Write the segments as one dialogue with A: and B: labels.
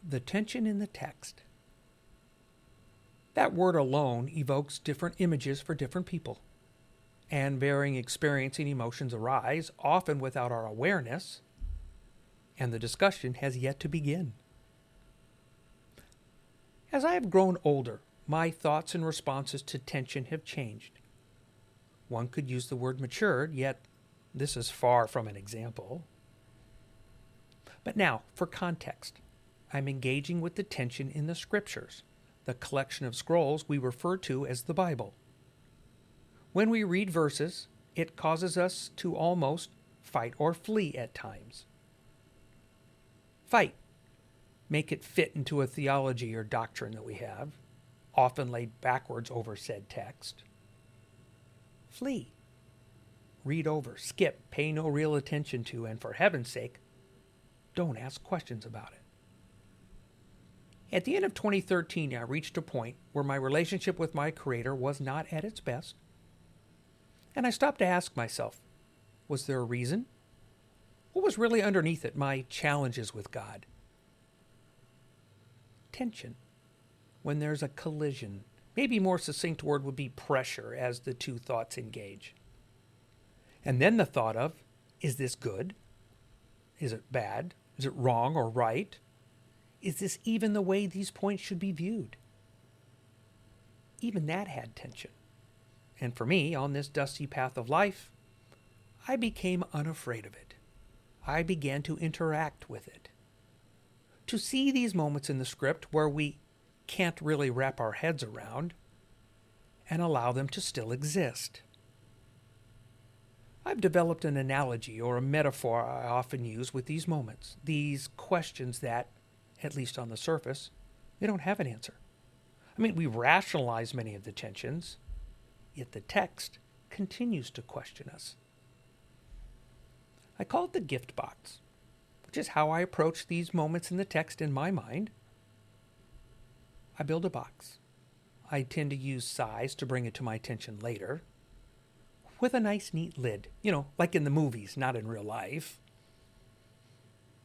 A: The tension in the text. That word alone evokes different images for different people, and varying experience and emotions arise, often without our awareness, and the discussion has yet to begin. As I have grown older, my thoughts and responses to tension have changed. One could use the word matured, yet this is far from an example. But now, for context, I'm engaging with the tension in the Scriptures, the collection of scrolls we refer to as the Bible. When we read verses, it causes us to almost fight or flee at times. Fight. Make it fit into a theology or doctrine that we have, often laid backwards over said text. Flee. Read over, skip, pay no real attention to, and for heaven's sake, don't ask questions about it. At the end of 2013, I reached a point where my relationship with my Creator was not at its best. And I stopped to ask myself, was there a reason? What was really underneath it, my challenges with God? Tension. When there's a collision. Maybe more succinct word would be pressure as the two thoughts engage. And then the thought of, is this good? Is it bad? Is it wrong or right? Is this even the way these points should be viewed? Even that had tension. And for me, on this dusty path of life, I became unafraid of it. I began to interact with it. To see these moments in the script where we can't really wrap our heads around and allow them to still exist. I've developed an analogy or a metaphor I often use with these moments, these questions that, at least on the surface, they don't have an answer. I mean, we rationalize many of the tensions, yet the text continues to question us. I call it the gift box, which is how I approach these moments in the text in my mind. I build a box. I tend to use size to bring it to my attention later, with a nice neat lid, like in the movies, not in real life.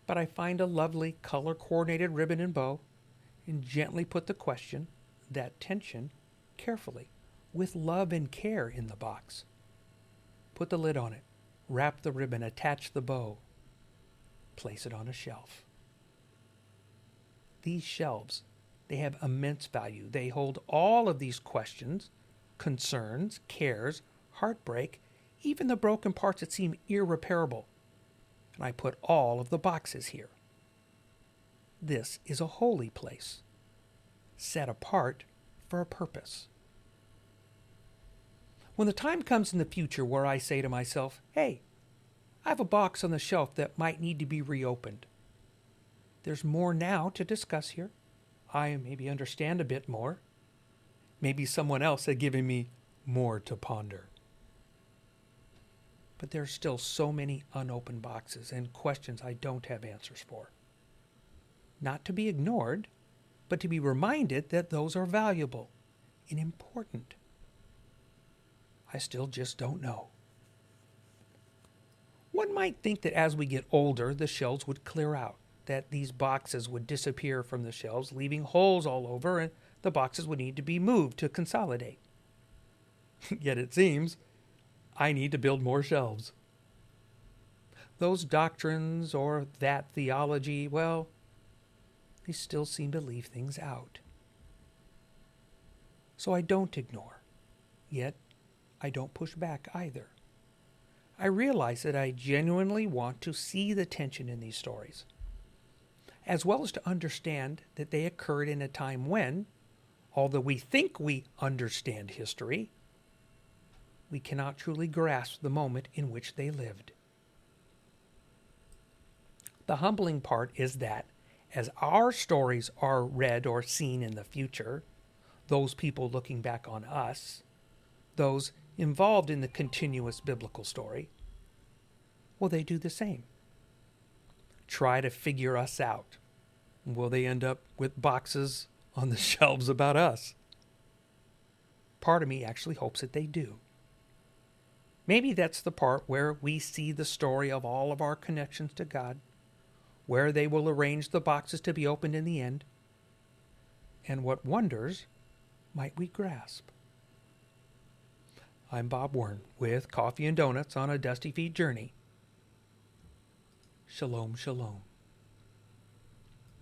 A: But I find a lovely color-coordinated ribbon and bow and gently put the question, that tension, carefully, with love and care in the box. Put the lid on it, wrap the ribbon, attach the bow, place it on a shelf. These shelves, they have immense value. They hold all of these questions, concerns, cares, heartbreak, even the broken parts that seem irreparable. And I put all of the boxes here. This is a holy place, set apart for a purpose. When the time comes in the future where I say to myself, hey, I have a box on the shelf that might need to be reopened. There's more now to discuss here. I maybe understand a bit more. Maybe someone else had given me more to ponder. But there's still so many unopened boxes and questions I don't have answers for. Not to be ignored, but to be reminded that those are valuable and important. I still just don't know. One might think that as we get older, the shelves would clear out, that these boxes would disappear from the shelves, leaving holes all over, and the boxes would need to be moved to consolidate. Yet it seems I need to build more shelves. Those doctrines or that theology, well, they still seem to leave things out. So I don't ignore, yet I don't push back either. I realize that I genuinely want to see the tension in these stories, as well as to understand that they occurred in a time when, although we think we understand history, we cannot truly grasp the moment in which they lived. The humbling part is that as our stories are read or seen in the future, those people looking back on us, those involved in the continuous biblical story, will they do the same? Try to figure us out. Will they end up with boxes on the shelves about us? Part of me actually hopes that they do. Maybe that's the part where we see the story of all of our connections to God, where they will arrange the boxes to be opened in the end, and what wonders might we grasp? I'm Bob Warren with Coffee and Donuts on a Dusty Feet Journey. Shalom, shalom.